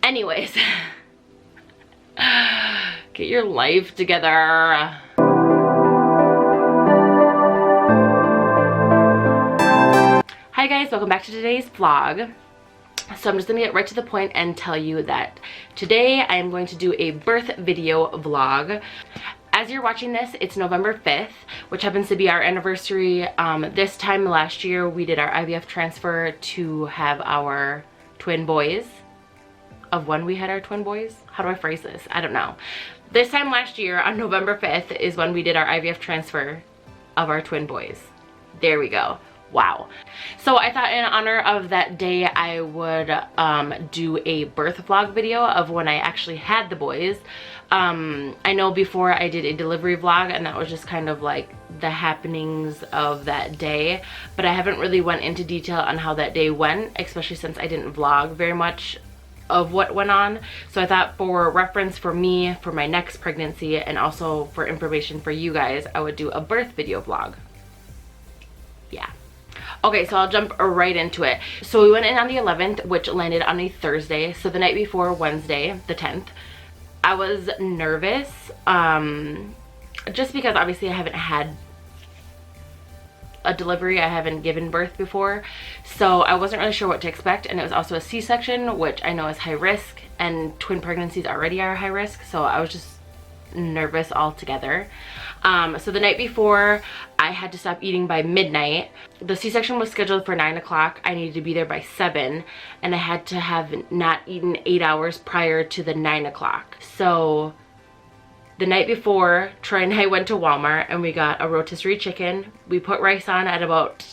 Anyways, get your life together. Hi guys, welcome back to today's vlog. So I'm just gonna get right to the point and tell you that today I am going to do a birth video vlog. As you're watching this, it's November 5th, which happens to be our anniversary. This time last year, we did our IVF transfer to have our twin boys. Of when we had our twin boys? How do I phrase this? I don't know. This time last year, on November 5th, is when we did our IVF transfer of our twin boys. There we go. Wow. So I thought in honor of that day, I would do a birth vlog video of when I actually had the boys. I know before I did a delivery vlog, and that was just kind of like the happenings of that day, but I haven't really went into detail on how that day went, especially since I didn't vlog very much of what went on. So I thought for reference for me, for my next pregnancy, and also for information for you guys, I would do a birth video vlog. Yeah. Okay, so I'll jump right into it. So we went in on the 11th, which landed on a Thursday. So the night before, Wednesday, the 10th, I was nervous, just because obviously I haven't had a delivery. I haven't given birth before, so I wasn't really sure what to expect, and it was also a C-section, which I know is high risk, and twin pregnancies already are high risk, so I was just nervous altogether. So the night before, I had to stop eating by midnight. The C-section was scheduled for 9 o'clock. I needed to be there by 7, and I had to have not eaten 8 hours prior to the 9 o'clock. So the night before, Troy and I went to Walmart and we got a rotisserie chicken. We put rice on at about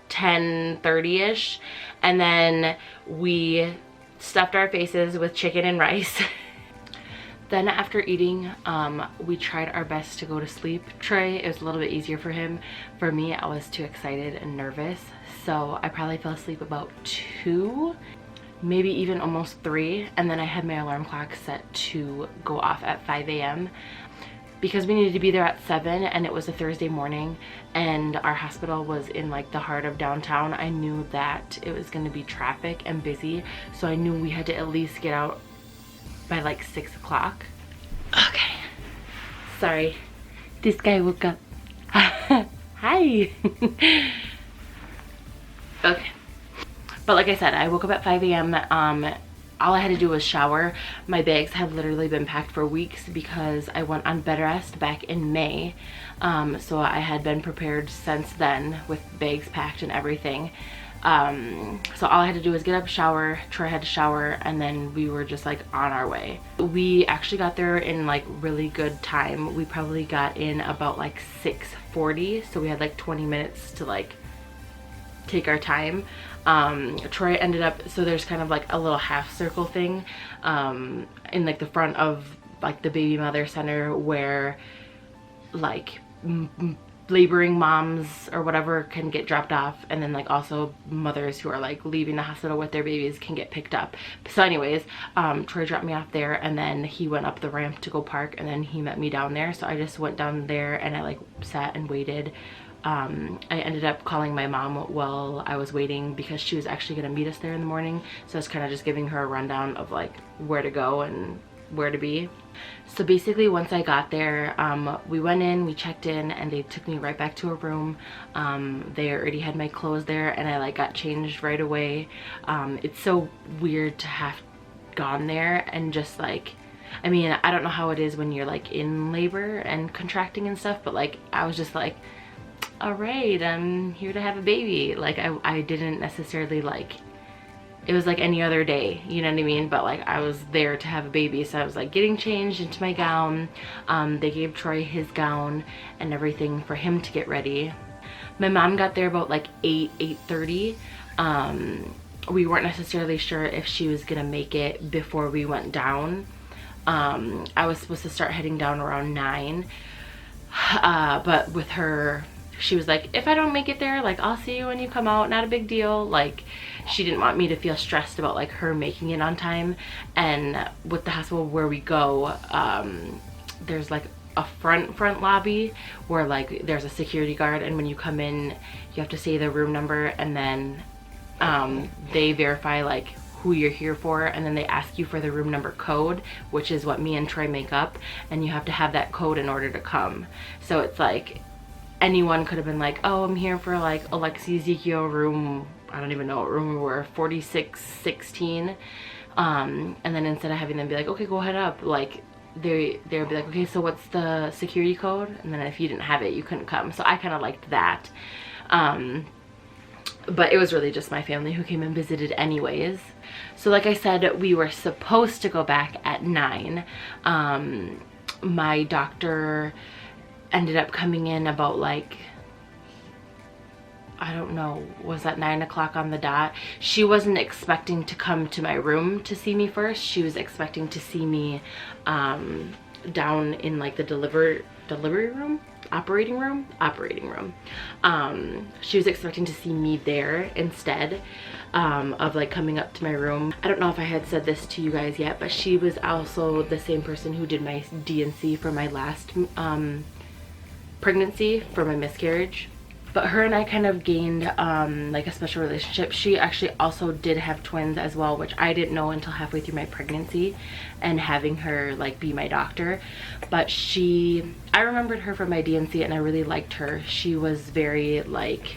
10:30ish, and then we stuffed our faces with chicken and rice. Then after eating, we tried our best to go to sleep. Troy, it was a little bit easier for him. For me, I was too excited and nervous, so I probably fell asleep about 2, maybe even almost 3, and then I had my alarm clock set to go off at 5 a.m. because we needed to be there at 7, and it was a Thursday morning, and our hospital was in like the heart of downtown. I knew that it was going to be traffic and busy, so I knew we had to at least get out by like 6 o'clock. Okay, sorry, this guy woke up. Hi. Okay, but like I said, I woke up at 5 a.m. All I had to do was shower. My bags have literally been packed for weeks because I went on bed rest back in May, so I had been prepared since then with bags packed and everything. So all I had to do was get up, shower, Troy had to shower, and then we were just like on our way. We actually got there in like really good time. We probably got in about like 6:40, so we had like 20 minutes to like take our time. Troy ended up, so there's kind of like a little half circle thing in like the front of like the baby mother center where like laboring moms or whatever can get dropped off, and then like also mothers who are like leaving the hospital with their babies can get picked up. So anyways, Troy dropped me off there, and then he went up the ramp to go park, and then he met me down there. So I just went down there and I like sat and waited. I ended up calling my mom while I was waiting because she was actually going to meet us there in the morning, so I was kind of just giving her a rundown of like where to go and where to be. So basically once I got there, we went in, we checked in, and they took me right back to a room. They already had my clothes there, and I like got changed right away. It's so weird to have gone there and just like, I mean, I don't know how it is when you're like in labor and contracting and stuff, but like I was just like, all right, I'm here to have a baby. Like I didn't necessarily like, it was like any other day, you know what I mean? But like I was there to have a baby, so I was like getting changed into my gown. They gave Troy his gown and everything for him to get ready. My mom got there about like 8:30. We weren't necessarily sure if she was gonna make it before we went down. I was supposed to start heading down around 9, but with her, she was like, if I don't make it there, like I'll see you when you come out, not a big deal. Like she didn't want me to feel stressed about like her making it on time. And with the hospital where we go, there's like a front lobby where like there's a security guard, and when you come in you have to say the room number, and then they verify like who you're here for, and then they ask you for the room number code, which is what me and Troy make up, and you have to have that code in order to come. So it's like anyone could have been like, oh, I'm here for like Alexi Ezekiel room, I don't even know what room we were, 4616, and then instead of having them be like, okay, go head up, like they would be like, okay, so what's the security code? And then if you didn't have it, you couldn't come. So I kind of liked that. But it was really just my family who came and visited anyways. So like I said, we were supposed to go back at 9. My doctor ended up coming in about like, I don't know, was that 9 o'clock on the dot? She wasn't expecting to come to my room to see me first. She was expecting to see me down in like the delivery room, operating room. She was expecting to see me there instead of like coming up to my room. I don't know if I had said this to you guys yet, but she was also the same person who did my D&C for my last pregnancy, for my miscarriage. But her and I kind of gained like a special relationship. She actually also did have twins as well, which I didn't know until halfway through my pregnancy and having her like be my doctor. But I remembered her from my D&C and I really liked her. She was very like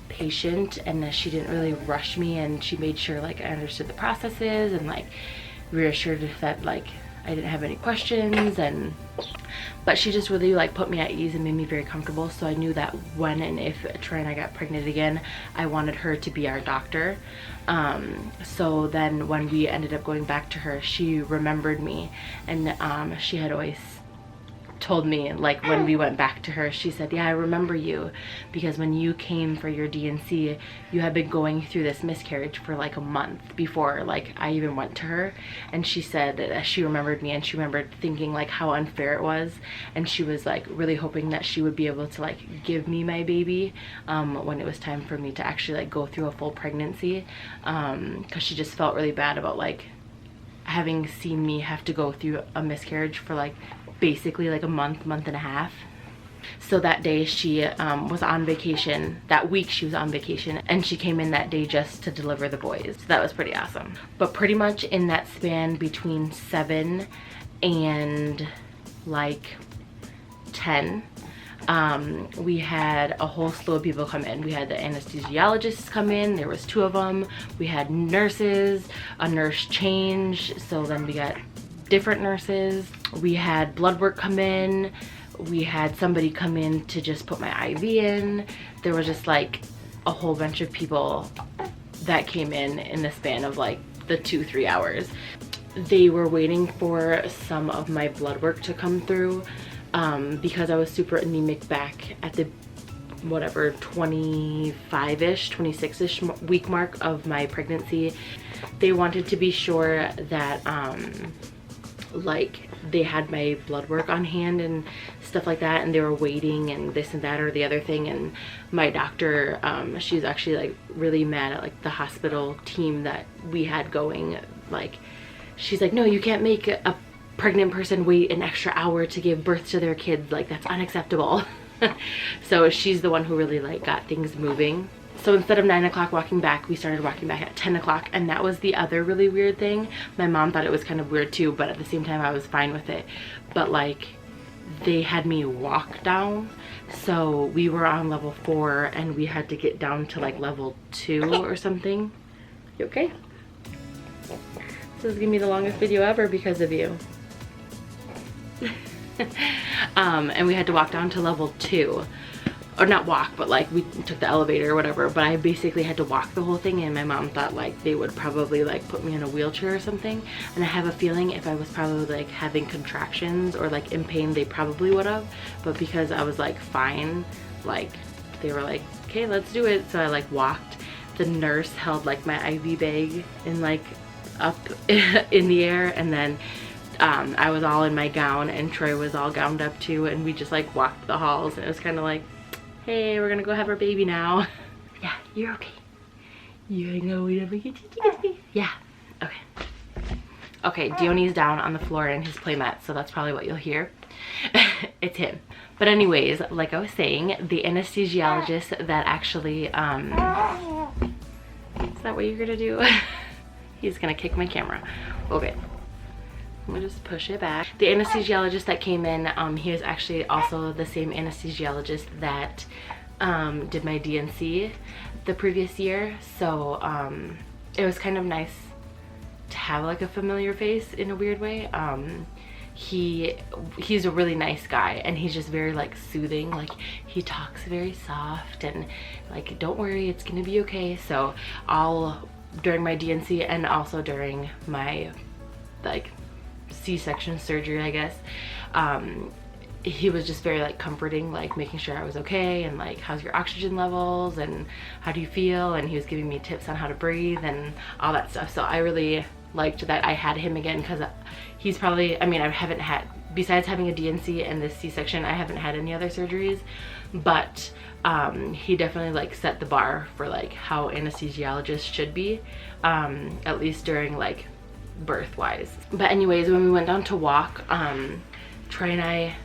patient, and she didn't really rush me, and she made sure like I understood the processes and like reassured that like I didn't have any questions. But she just really like put me at ease and made me very comfortable. So I knew that when and if Troy and I got pregnant again, I wanted her to be our doctor. So then when we ended up going back to her, she remembered me, and she had always told me, like when we went back to her, she said, yeah, I remember you, because when you came for your D&C, you had been going through this miscarriage for like a month before like I even went to her. And she said that she remembered me, and she remembered thinking like how unfair it was, and she was like really hoping that she would be able to like give me my baby when it was time for me to actually like go through a full pregnancy, because she just felt really bad about like having seen me have to go through a miscarriage for like basically like a month and a half. So that day she was on vacation. That week she was on vacation, and she came in that day just to deliver the boys. So that was pretty awesome. But pretty much in that span between 7 and like 10, we had a whole slew of people come in. We had the anesthesiologists come in. There was 2 of them. We had nurses, a nurse change, so then we got different nurses. We had blood work come in. We had somebody come in to just put my IV in. There was just like a whole bunch of people that came in the span of like the 2-3 hours. They were waiting for some of my blood work to come through because I was super anemic back at the whatever 25-ish 26-ish week mark of my pregnancy. They wanted to be sure that like they had my blood work on hand and stuff like that, and they were waiting and this and that or the other thing. And my doctor, she's actually like really mad at like the hospital team that we had going. Like she's like, no, you can't make a pregnant person wait an extra hour to give birth to their kids, like that's unacceptable. So she's the one who really like got things moving. So instead of 9 o'clock walking back, we started walking back at 10 o'clock, and that was the other really weird thing. My mom thought it was kind of weird too, but at the same time I was fine with it. But like they had me walk down, so we were on level 4 and we had to get down to like level 2 or something. You okay? This is gonna be the longest video ever because of you. And we had to walk down to level 2. Or not walk, but like we took the elevator or whatever, but I basically had to walk the whole thing, and my mom thought like they would probably like put me in a wheelchair or something. And I have a feeling if I was probably like having contractions or like in pain, they probably would have. But because I was like fine, like they were like, okay, let's do it. So I like walked. The nurse held like my IV bag and like up in the air, and then I was all in my gown and Troy was all gowned up too, and we just like walked the halls, and it was kind of like, hey, we're gonna go have our baby now. Yeah, you're okay. You know we never get you. Yeah, okay. Okay, Dion's down on the floor in his playmat, so that's probably what you'll hear. It's him. But anyways, like I was saying, the anesthesiologist that actually, is that what you're gonna do? He's gonna kick my camera. Okay. I'm gonna just push it back. The anesthesiologist that came in, he was actually also the same anesthesiologist that did my DNC the previous year. So it was kind of nice to have like a familiar face in a weird way. He's a really nice guy, and he's just very like soothing. Like he talks very soft and like, don't worry, it's gonna be okay. So all during my DNC and also during my like C-section surgery, I guess, he was just very like comforting, like making sure I was okay and like, how's your oxygen levels and how do you feel, and he was giving me tips on how to breathe and all that stuff. So I really liked that I had him again, because he's probably, I mean, I haven't had, besides having a DNC and this C-section, I haven't had any other surgeries, but he definitely like set the bar for like how anesthesiologists should be, at least during like birth wise. But anyways, when we went down to walk, Troy and I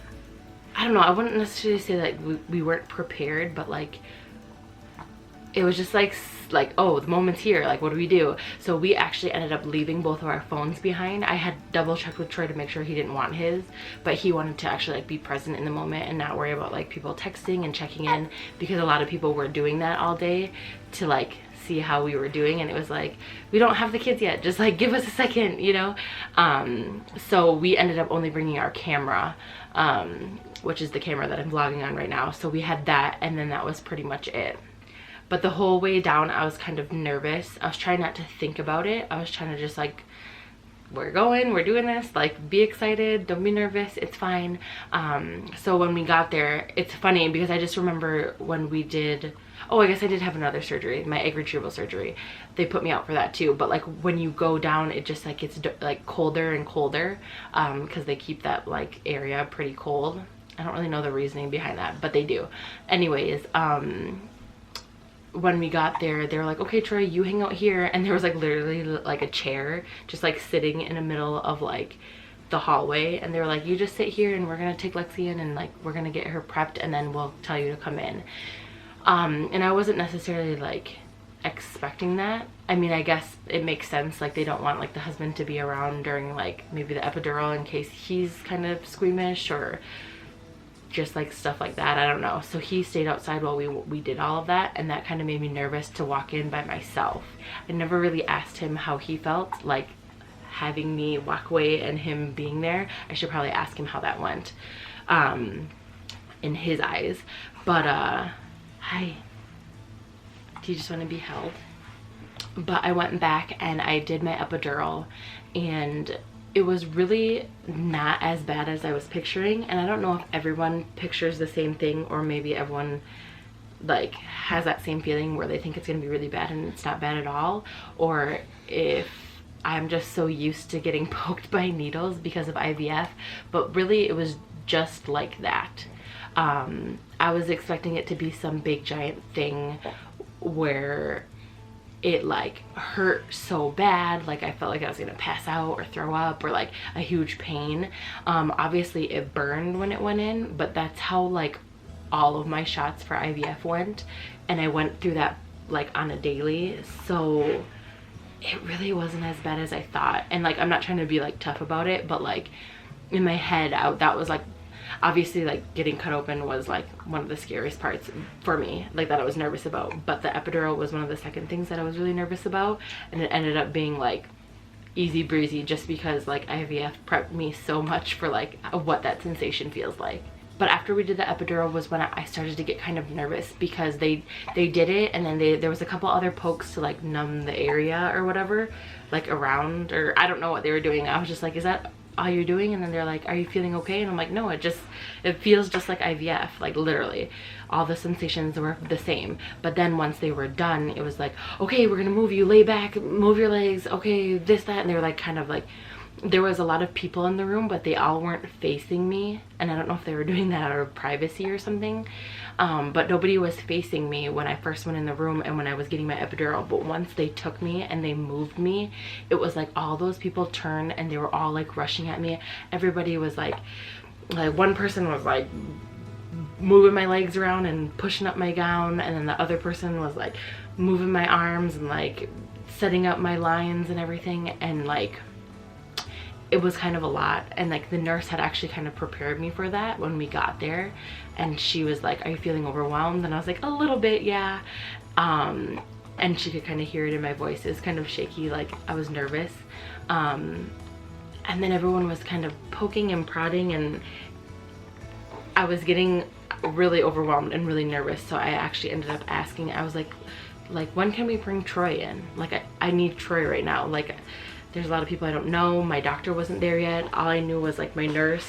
don't know, I wouldn't necessarily say that we weren't prepared, but like it was just like oh, the moment's here, like what do we do? So we actually ended up leaving both of our phones behind. I had double checked with Troy to make sure he didn't want his, but he wanted to actually like be present in the moment and not worry about like people texting and checking in, because a lot of people were doing that all day to like see how we were doing, and it was like, we don't have the kids yet, just like give us a second, you know. So we ended up only bringing our camera, which is the camera that I'm vlogging on right now. So we had that, and then that was pretty much it. But the whole way down I was kind of nervous. I was trying not to think about it. I was trying to just like, we're going, we're doing this, like be excited, don't be nervous, it's fine. So when we got there, it's funny because I just remember when we did, oh, I guess I did have another surgery, my egg retrieval surgery. They put me out for that too, but like when you go down, it just like gets like colder and colder, because they keep that like area pretty cold. I don't really know the reasoning behind that, but they do. Anyways, when we got there, they were like, okay, Troy, you hang out here. And there was like literally like a chair just like sitting in the middle of like the hallway, and they were like, you just sit here and we're gonna take Lexi in and like we're gonna get her prepped and then we'll tell you to come in. And I wasn't necessarily like expecting that. I mean, I guess it makes sense, like they don't want like the husband to be around during like maybe the epidural in case he's kind of squeamish or just like stuff like that, I don't know. So he stayed outside while we did all of that, and that kind of made me nervous to walk in by myself. I never really asked him how he felt, like having me walk away and him being there. I should probably ask him how that went in his eyes. But hi, do you just want to be held? But I went back and I did my epidural, and it was really not as bad as I was picturing. And I don't know if everyone pictures the same thing, or maybe everyone like has that same feeling where they think it's gonna be really bad and it's not bad at all, or if I'm just so used to getting poked by needles because of IVF. But really it was just like that. I was expecting it to be some big giant thing where it like hurt so bad, like I felt like I was gonna pass out or throw up, or like a huge pain. Obviously it burned when it went in, but that's how like all of my shots for IVF went, and I went through that like on a daily, so it really wasn't as bad as I thought. And like I'm not trying to be like tough about it, but like in my head that was like, obviously like getting cut open was like one of the scariest parts for me, like that I was nervous about. But the epidural was one of the second things that I was really nervous about, and it ended up being like easy breezy, just because like IVF prepped me so much for like what that sensation feels like. But after we did the epidural was when I started to get kind of nervous, because they did it, and then there was a couple other pokes to like numb the area or whatever, like around, or I don't know what they were doing. I was just like, is that all you're doing? And then they're like, are you feeling okay? And I'm like, no, it feels just like IVF, like literally all the sensations were the same. But then once they were done, it was like, okay, we're gonna move you, lay back, move your legs, okay, this, that. And they were like kind of like, there was a lot of people in the room, but they all weren't facing me, and I don't know if they were doing that out of privacy or something, but nobody was facing me when I first went in the room and when I was getting my epidural. But once they took me and they moved me, it was like all those people turned and they were all like rushing at me. Everybody was like one person was like moving my legs around and pushing up my gown, and then the other person was like moving my arms and like setting up my lines and everything, and like it was kind of a lot. And like the nurse had actually kind of prepared me for that when we got there, and she was like, are you feeling overwhelmed? And I was like, a little bit, yeah. And she could kind of hear it in my voice. It was kind of shaky, like I was nervous. And then everyone was kind of poking and prodding, and I was getting really overwhelmed and really nervous. So I actually ended up asking, I was like when can we bring Troy in? Like I need Troy right now. Like there's a lot of people I don't know. My doctor wasn't there yet. All I knew was like my nurse,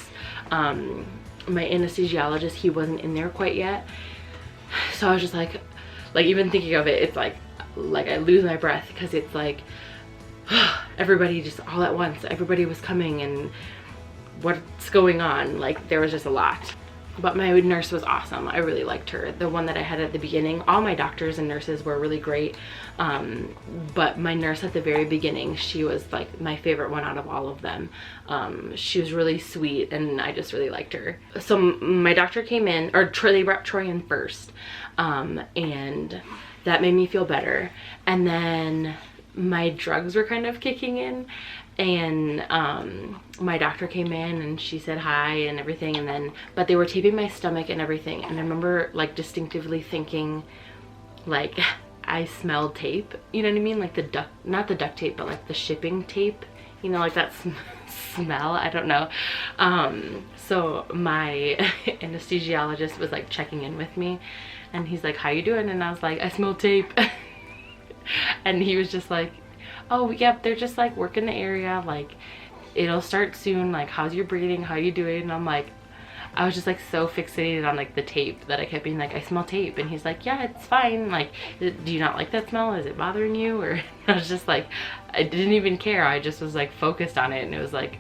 my anesthesiologist, he wasn't in there quite yet. So I was just like even thinking of it, it's like I lose my breath, because it's like everybody just all at once, everybody was coming, and what's going on? Like there was just a lot. But my nurse was awesome. I really liked her. The one that I had at the beginning, all my doctors and nurses were really great. But my nurse at the very beginning, she was like my favorite one out of all of them. She was really sweet, and I just really liked her. So my doctor came in, or they brought Troy in first. And that made me feel better. And then my drugs were kind of kicking in, and my doctor came in and she said hi and everything, and then but they were taping my stomach and everything, and I remember like distinctively thinking like I smelled tape, you know what I mean, like the duct, not the duct tape, but like the shipping tape, you know, like that smell, I don't know. So my anesthesiologist was like checking in with me, and he's like, how you doing? And I was like, I smell tape. And he was just like, oh yep, they're just like working the area, like it'll start soon, like how's your breathing, how you doing? And I'm like, I was just like so fixated on like the tape that I kept being like, I smell tape. And he's like, yeah, it's fine, like do you not like that smell, is it bothering you? Or I was just like, I didn't even care, I just was like focused on it, and it was like,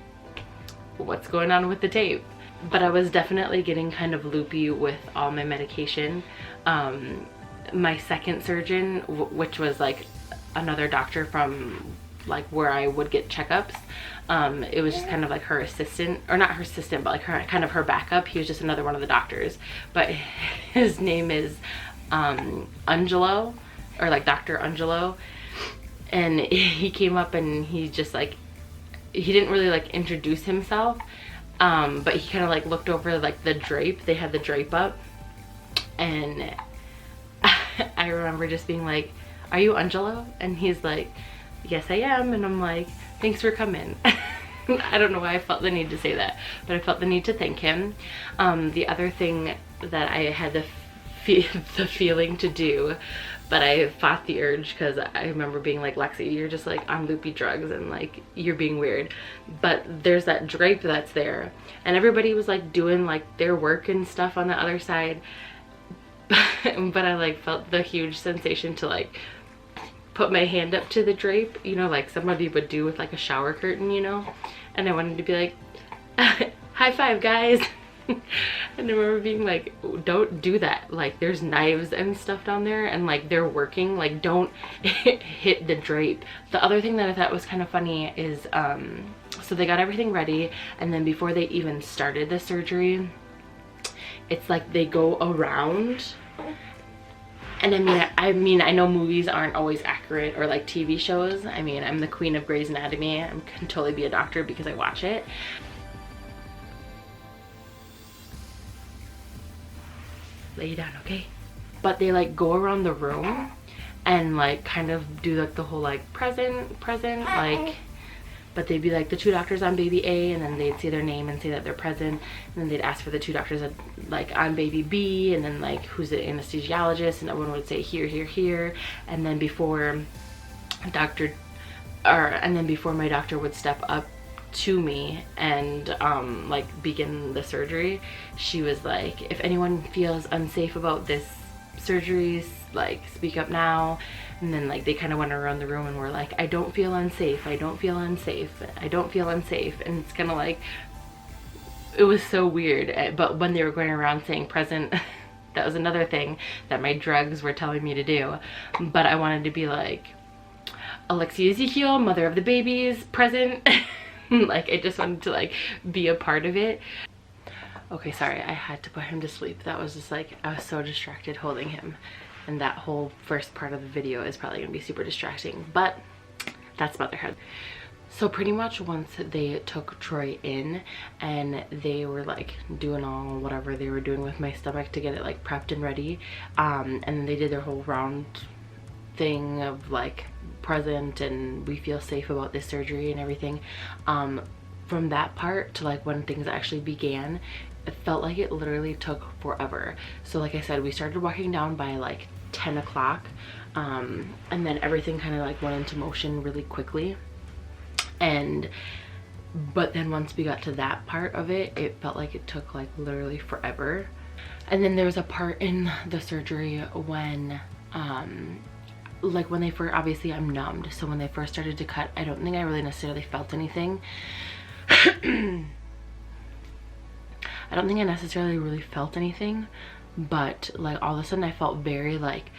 what's going on with the tape? But I was definitely getting kind of loopy with all my medication. My second surgeon, which was like another doctor from like where I would get checkups, it was just kind of like her assistant, or not her assistant, but like her kind of her backup. He was just another one of the doctors, but his name is Angelo, or like Dr. Angelo. And he came up and he just like, he didn't really like introduce himself, but he kind of like looked over like the drape, they had the drape up, and I remember just being like, are you Angelo? And he's like, yes I am. And I'm like, thanks for coming. I don't know why I felt the need to say that, but I felt the need to thank him. The other thing that I had the feeling to do, but I fought the urge, because I remember being like, Lexi, you're just like on loopy drugs and like you're being weird. But there's that drape that's there, and everybody was like doing like their work and stuff on the other side. But I like felt the huge sensation to like put my hand up to the drape, you know, like somebody would do with like a shower curtain, you know. And I wanted to be like, high five guys. And I remember being like, don't do that, like there's knives and stuff down there, and like they're working, like don't hit the drape. The other thing that I thought was kind of funny is so they got everything ready, and then before they even started the surgery, it's like they go around. And I mean, I know movies aren't always accurate, or like TV shows. I mean, I'm the queen of Grey's Anatomy. I can totally be a doctor because I watch it. Lay down, okay? But they like go around the room and like kind of do like the whole like present, like, but they'd be like the two doctors on baby A, and then they'd say their name and say that they're present, and then they'd ask for the two doctors like on baby B, and then like who's the anesthesiologist, and everyone would say here, here, here. And then before my doctor would step up to me and like begin the surgery, she was like, if anyone feels unsafe about this surgery, like speak up now. And then like they kind of went around the room and were like, I don't feel unsafe, I don't feel unsafe, I don't feel unsafe. And it's kind of like, it was so weird. But when they were going around saying present, that was another thing that my drugs were telling me to do. But I wanted to be like, Alexia Ezekiel, mother of the babies, present. Like I just wanted to like be a part of it. Okay, sorry, I had to put him to sleep. That was just like, I was so distracted holding him. And that whole first part of the video is probably gonna be super distracting. But that's motherhood. So pretty much once they took Troy in and they were like doing all whatever they were doing with my stomach to get it like prepped and ready, and then they did their whole round thing of like present and we feel safe about this surgery and everything, from that part to like when things actually began, it felt like it literally took forever. So like I said, we started walking down by like 10 o'clock, and then everything kind of like went into motion really quickly. But then once we got to that part of it, it felt like it took like literally forever. And then there was a part in the surgery when like when they first, obviously I'm numbed, so when they first started to cut, I don't think I really necessarily felt anything. I don't think I necessarily really felt anything, but like all of a sudden I felt very like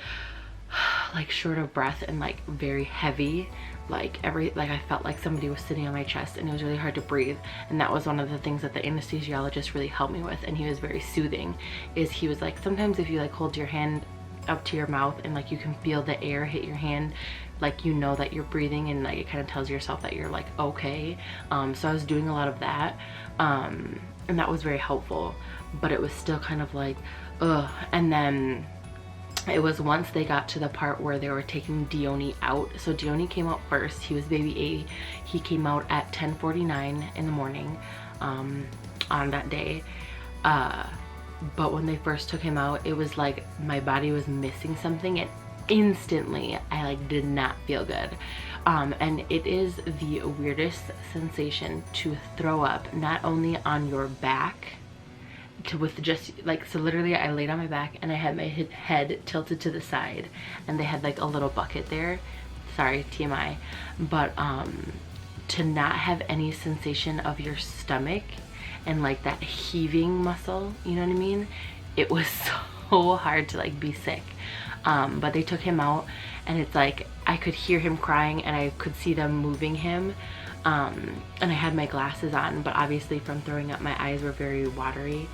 short of breath and like very heavy, like I felt like somebody was sitting on my chest and it was really hard to breathe. And that was one of the things that the anesthesiologist really helped me with, and he was very soothing. Is he was like, sometimes if you like hold your hand up to your mouth and like you can feel the air hit your hand, like you know that you're breathing, and like it kind of tells yourself that you're like okay. So I was doing a lot of that, and that was very helpful, but it was still kind of like ugh. And then it was once they got to the part where they were taking Dione out. So Dione came out first. He was baby A. He came out at 10:49 in the morning on that day. But when they first took him out, it was like my body was missing something, and instantly I like did not feel good. And it is the weirdest sensation to throw up, not only on your back, with just like, so literally I laid on my back and I had my head tilted to the side and they had like a little bucket there, sorry TMI, but to not have any sensation of your stomach and like that heaving muscle, you know what I mean, it was so hard to like be sick. But they took him out and it's like I could hear him crying and I could see them moving him, and I had my glasses on, but obviously from throwing up my eyes were very watery.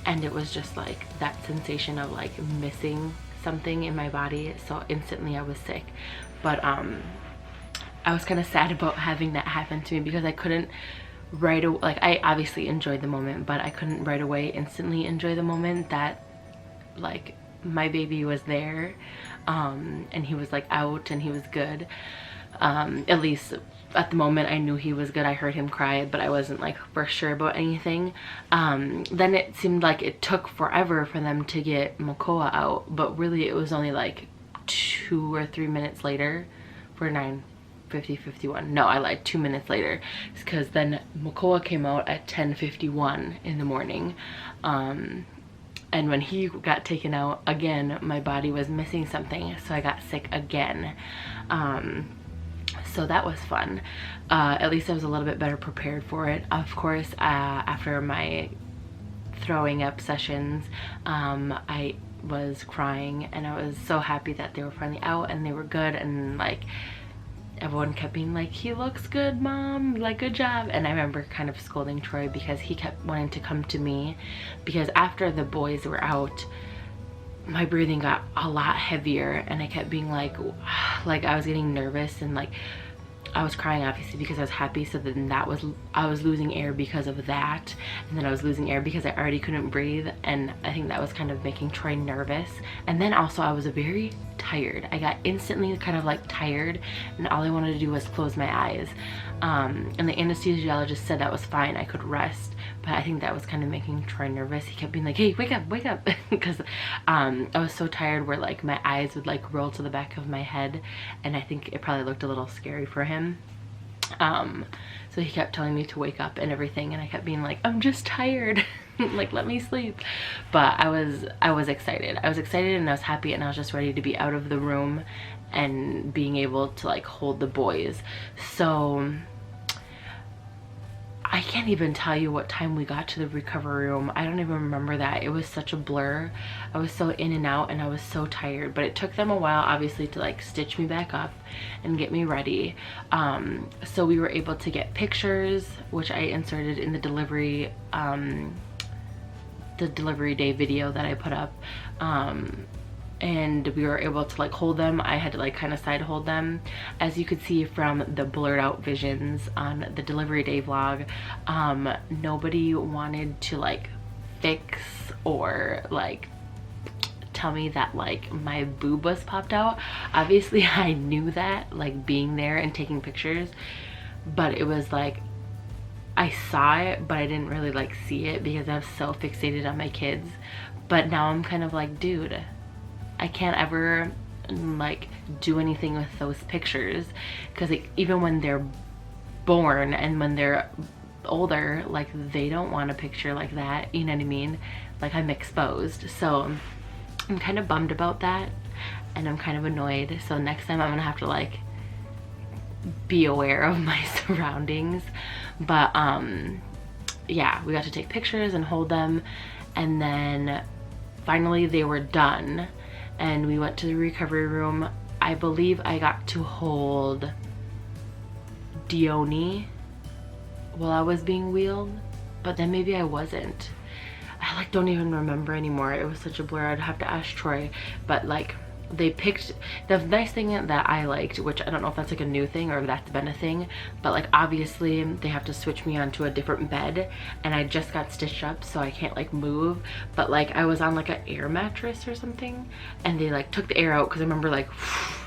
And it was just like that sensation of like missing something in my body, so instantly I was sick. But I was kind of sad about having that happen to me because I couldn't right away, like I obviously enjoyed the moment, but I couldn't right away instantly enjoy the moment that like my baby was there, and he was like out and he was good. At least at the moment I knew he was good. I heard him cry, but I wasn't like for sure about anything. Then it seemed like it took forever for them to get Makoa out, but really it was only like 2 or 3 minutes later for 9:51. No, I lied, 2 minutes later, because then Makoa came out at 10:51 in the morning. And when he got taken out again, my body was missing something, so I got sick again. So that was fun. At least I was a little bit better prepared for it. Of course, after my throwing up sessions, I was crying and I was so happy that they were finally out and they were good, and like everyone kept being like, he looks good, mom, like good job. And I remember kind of scolding Troy because he kept wanting to come to me, because after the boys were out my breathing got a lot heavier and I kept being like I was getting nervous, and like I was crying obviously because I was happy, so then I was losing air because of that, and then I was losing air because I already couldn't breathe, and I think that was kind of making Troy nervous. And then also I was very tired. I got instantly kind of like tired, and all I wanted to do was close my eyes, and the anesthesiologist said that was fine, I could rest, but I think that was kind of making Troy nervous. He kept being like, hey, wake up because I was so tired where like my eyes would like roll to the back of my head, and I think it probably looked a little scary for him. So he kept telling me to wake up and everything, and I kept being like, I'm just tired, like let me sleep. But I was excited. I was excited and I was happy, and I was just ready to be out of the room and being able to like hold the boys. So I can't even tell you what time we got to the recovery room. I don't even remember that. It was such a blur. I was so in and out and I was so tired, but it took them a while obviously to like stitch me back up and get me ready. So we were able to get pictures, which I inserted in the delivery day video that I put up. and we were able to like hold them. I had to like kind of side hold them. As you could see from the blurred out visions on the delivery day vlog, nobody wanted to like fix or like tell me that like my boob was popped out. Obviously I knew that, like being there and taking pictures, but it was like I saw it, but I didn't really like see it because I was so fixated on my kids. But now I'm kind of like, dude, I can't ever like do anything with those pictures, because like, even when they're born and when they're older, like they don't want a picture like that, you know what I mean? Like I'm exposed. So I'm kind of bummed about that, and I'm kind of annoyed. So next time I'm gonna have to like be aware of my surroundings. But yeah, we got to take pictures and hold them, and then finally they were done and we went to the recovery room. I believe I got to hold Dione while I was being wheeled, but then maybe I wasn't. I like don't even remember anymore. It was such a blur. I'd have to ask Troy. But like they picked, the nice thing that I liked, which I don't know if that's like a new thing or if that's been a thing, but like obviously they have to switch me onto a different bed, and I just got stitched up so I can't like move, but like I was on like an air mattress or something, and they like took the air out because I remember like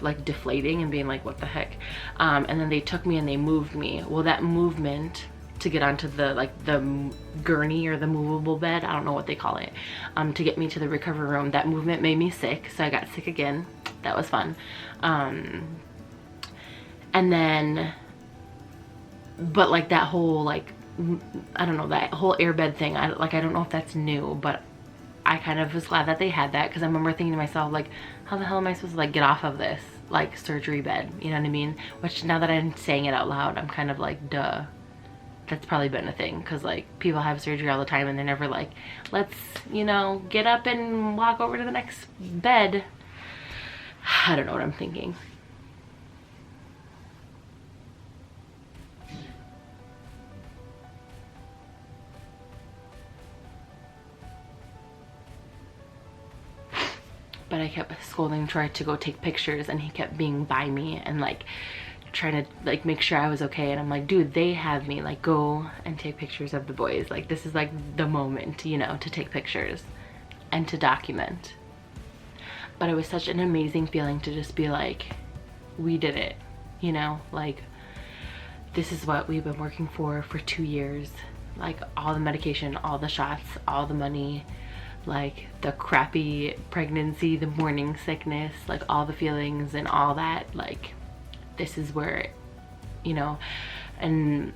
like deflating and being like what the heck, and then they took me and they moved me. Well, that movement to get onto the like the gurney or the movable bed, I don't know what they call it, to get me to the recovery room, that movement made me sick, so I got sick again. That was fun. And then but like that whole like I don't know, that whole airbed thing, I don't know if that's new, but I kind of was glad that they had that, because I remember thinking to myself like, how the hell am I supposed to like get off of this like surgery bed, you know what I mean? Which now that I'm saying it out loud, I'm kind of like, duh, that's probably been a thing, because like people have surgery all the time and they're never like, let's, you know, get up and walk over to the next bed. I don't know what I'm thinking. But I kept scolding Troy to go take pictures, and he kept being by me and like trying to like make sure I was okay, and I'm like, dude, they have me, like go and take pictures of the boys, like this is like the moment, you know, to take pictures and to document. But it was such an amazing feeling to just be like, we did it, you know, like this is what we've been working for 2 years, like all the medication, all the shots, all the money, like the crappy pregnancy, the morning sickness, like all the feelings and all that, like this is where, you know, and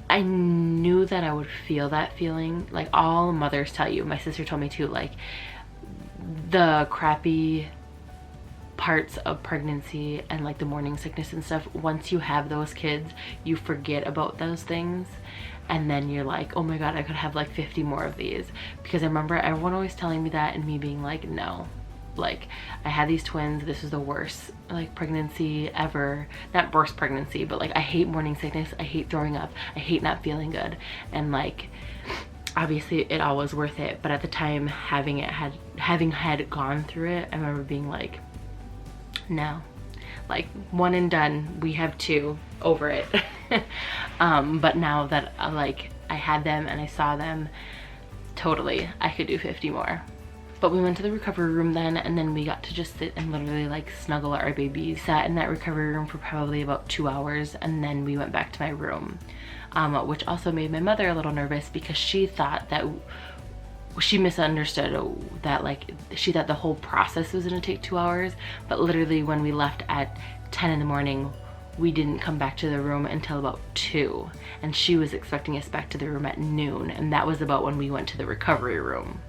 I knew that I would feel that feeling. Like all mothers tell you, my sister told me too, like the crappy parts of pregnancy and like the morning sickness and stuff, once you have those kids, you forget about those things, and then you're like, oh my god, I could have like 50 more of these. Because I remember everyone always telling me that and me being like, no, like I had these twins, this was the worst like pregnancy ever. Not worst pregnancy, but like I hate morning sickness, I hate throwing up, I hate not feeling good, and like obviously it all was worth it. But at the time, having had gone through it, I remember being like, no, like one and done, we have 2, over it. But now that like I had them and I saw them, totally I could do 50 more. But we went to the recovery room then, and then we got to just sit and literally like snuggle our babies. Sat in that recovery room for probably about 2 hours, and then we went back to my room, which also made my mother a little nervous, because she thought that she misunderstood that, like she thought the whole process was gonna take 2 hours, but literally when we left at 10 in the morning, we didn't come back to the room until about 2, and she was expecting us back to the room at noon, and that was about when we went to the recovery room.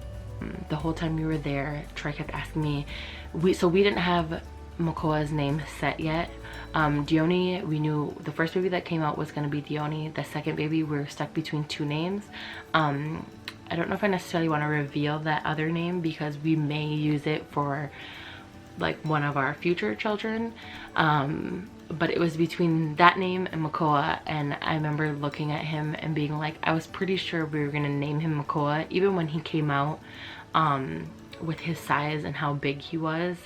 The whole time we were there, Troy kept asking me, so we didn't have Makoa's name set yet. Dione, we knew the first baby that came out was going to be Dione. The second baby, we were stuck between 2 names. I don't know if I necessarily want to reveal that other name, because we may use it for like one of our future children. But it was between that name and Makoa, and I remember looking at him and being like, I was pretty sure we were gonna name him Makoa. Even when he came out, with his size and how big he was,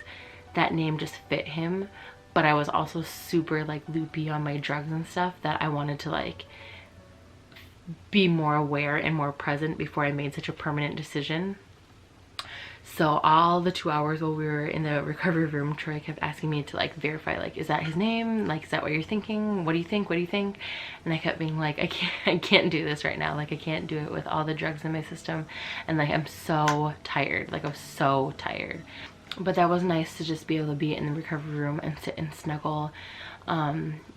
that name just fit him. But I was also super like loopy on my drugs and stuff that I wanted to like be more aware and more present before I made such a permanent decision. So all the 2 hours while we were in the recovery room, Troy kept asking me to like verify, like, is that his name? Like, is that what you're thinking? What do you think? What do you think? And I kept being like, I can't do this right now. Like, I can't do it with all the drugs in my system. And like, I'm so tired. Like, I was so tired. But that was nice to just be able to be in the recovery room and sit and snuggle.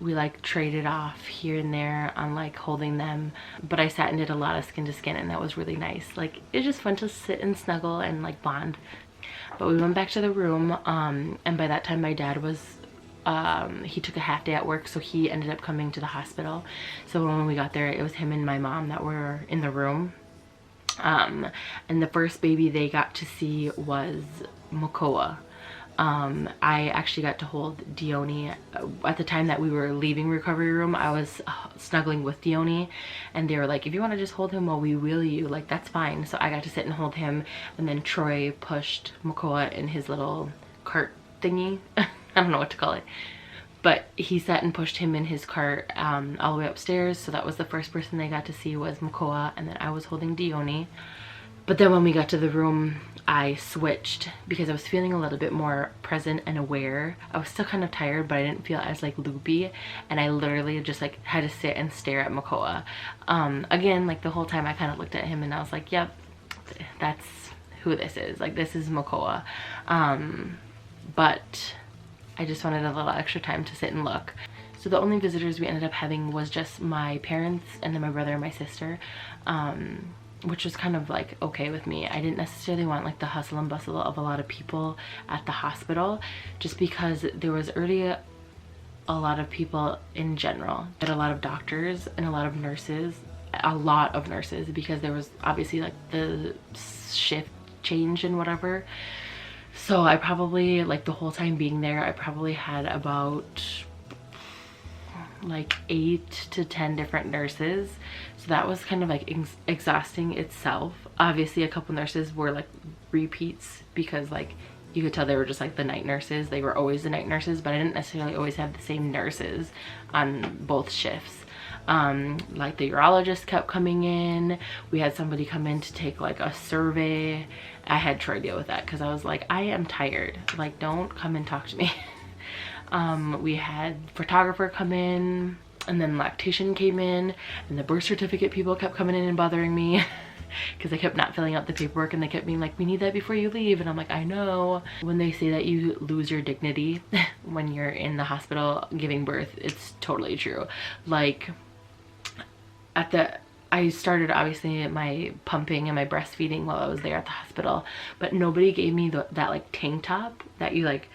We like traded off here and there on like holding them, but I sat and did a lot of skin to skin, and that was really nice. Like, it's just fun to sit and snuggle and like bond. But we went back to the room, and by that time my dad was he took a half day at work, so he ended up coming to the hospital. So when we got there, it was him and my mom that were in the room. And the first baby they got to see was Mokoa. I actually got to hold Dione. At the time that we were leaving recovery room, I was snuggling with Dione, and they were like, if you want to just hold him while we wheel you, like, that's fine. So I got to sit and hold him, and then Troy pushed Mokoa in his little cart thingy. I don't know what to call it, but he sat and pushed him in his cart all the way upstairs. So that was the first person they got to see was Mokoa, and then I was holding Dione. But then when we got to the room, I switched because I was feeling a little bit more present and aware. I was still kind of tired, but I didn't feel as like loopy, and I literally just like had to sit and stare at Mokoa. Again, like the whole time I kind of looked at him and I was like, yep, that's who this is. Like, this is Mokoa. But I just wanted a little extra time to sit and look. So the only visitors we ended up having was just my parents and then my brother and my sister. Which was kind of like okay with me. I didn't necessarily want like the hustle and bustle of a lot of people at the hospital, just because there was already a lot of people in general. But a lot of doctors and a lot of nurses, because there was obviously like the shift change and whatever. So I probably, like, the whole time being there, I probably had about like 8 to 10 different nurses. So that was kind of like exhausting itself. Obviously a couple nurses were like repeats, because like you could tell they were just like the night nurses. They were always the night nurses, but I didn't necessarily always have the same nurses on both shifts. Like the urologist kept coming in. We had somebody come in to take like a survey. I had Troy deal with that because I was like, I am tired. Like, don't come and talk to me. We had photographer come in, and then lactation came in, and the birth certificate people kept coming in and bothering me because I kept not filling out the paperwork, and they kept being like, we need that before you leave. And I'm like, I know. When they say that you lose your dignity when you're in the hospital giving birth, it's totally true. Like, I started obviously my pumping and my breastfeeding while I was there at the hospital, but nobody gave me that like tank top that you like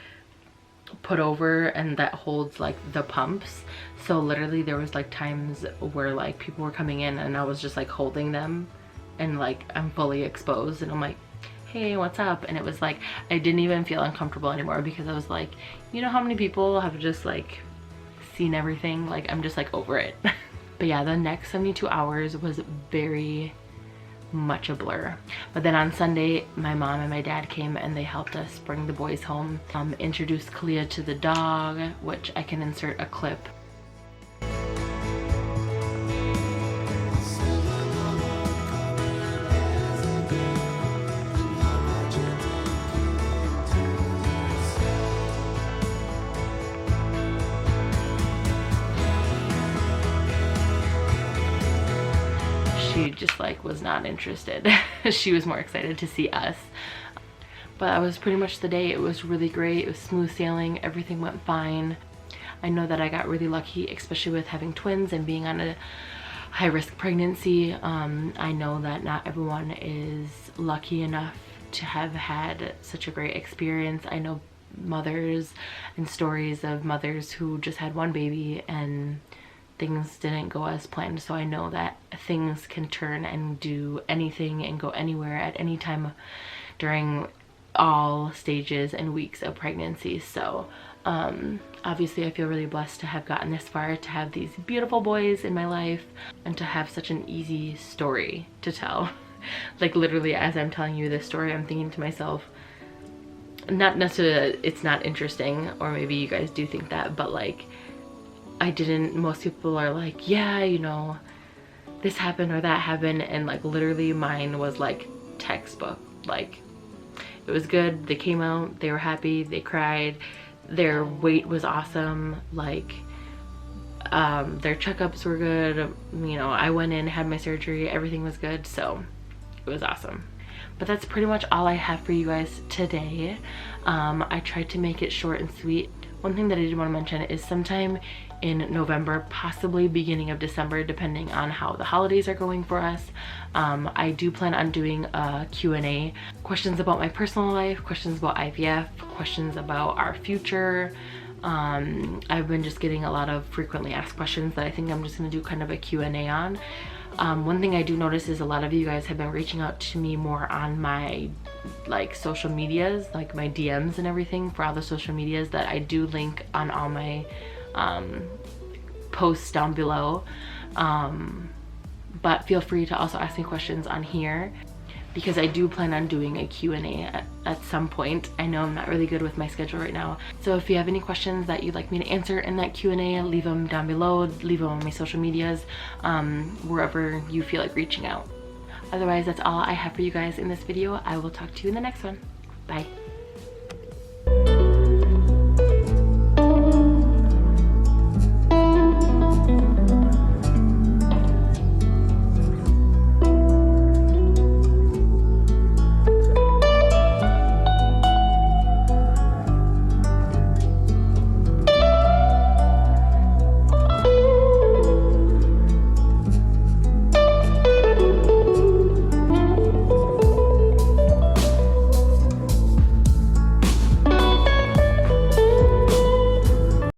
put over and that holds like the pumps. So literally there was like times where like people were coming in and I was just like holding them, and like I'm fully exposed, and I'm like, hey, what's up? And it was like I didn't even feel uncomfortable anymore, because I was like, you know how many people have just like seen everything? Like, I'm just like over it. But yeah, the next 72 hours was very much a blur. But then on Sunday, my mom and my dad came and they helped us bring the boys home, introduced Kalia to the dog, which I can insert a clip. She just like was not interested. She was more excited to see us. But that was pretty much the day. It was really great. It was smooth sailing. Everything went fine. I know that I got really lucky, especially with having twins and being on a high-risk pregnancy. I know that not everyone is lucky enough to have had such a great experience. I know mothers and stories of mothers who just had one baby and things didn't go as planned. So I know that things can turn and do anything and go anywhere at any time during all stages and weeks of pregnancy. So obviously I feel really blessed to have gotten this far, to have these beautiful boys in my life, and to have such an easy story to tell. Like literally as I'm telling you this story, I'm thinking to myself, not necessarily that it's not interesting, or maybe you guys do think that, but like most people are like, yeah, you know, this happened or that happened, and like literally mine was like textbook. Like it was good, they came out, they were happy, they cried, their weight was awesome, like their checkups were good, you know, I went in, had my surgery, everything was good, so it was awesome. But that's pretty much all I have for you guys today. I tried to make it short and sweet. One thing that I did want to mention is sometime in November, possibly beginning of December, depending on how the holidays are going for us, I do plan on doing a Q&A. Questions about my personal life, questions about IVF, questions about our future. I've been just getting a lot of frequently asked questions that I think I'm just going to do kind of a Q&A on. One thing I do notice is a lot of you guys have been reaching out to me more on my like social medias, like my DMs and everything for all the social medias that I do link on all my posts down below. But feel free to also ask me questions on here, because I do plan on doing a Q&A at some point. I know I'm not really good with my schedule right now. So if you have any questions that you'd like me to answer in that Q&A, leave them down below, leave them on my social medias, wherever you feel like reaching out. Otherwise, that's all I have for you guys in this video. I will talk to you in the next one. Bye.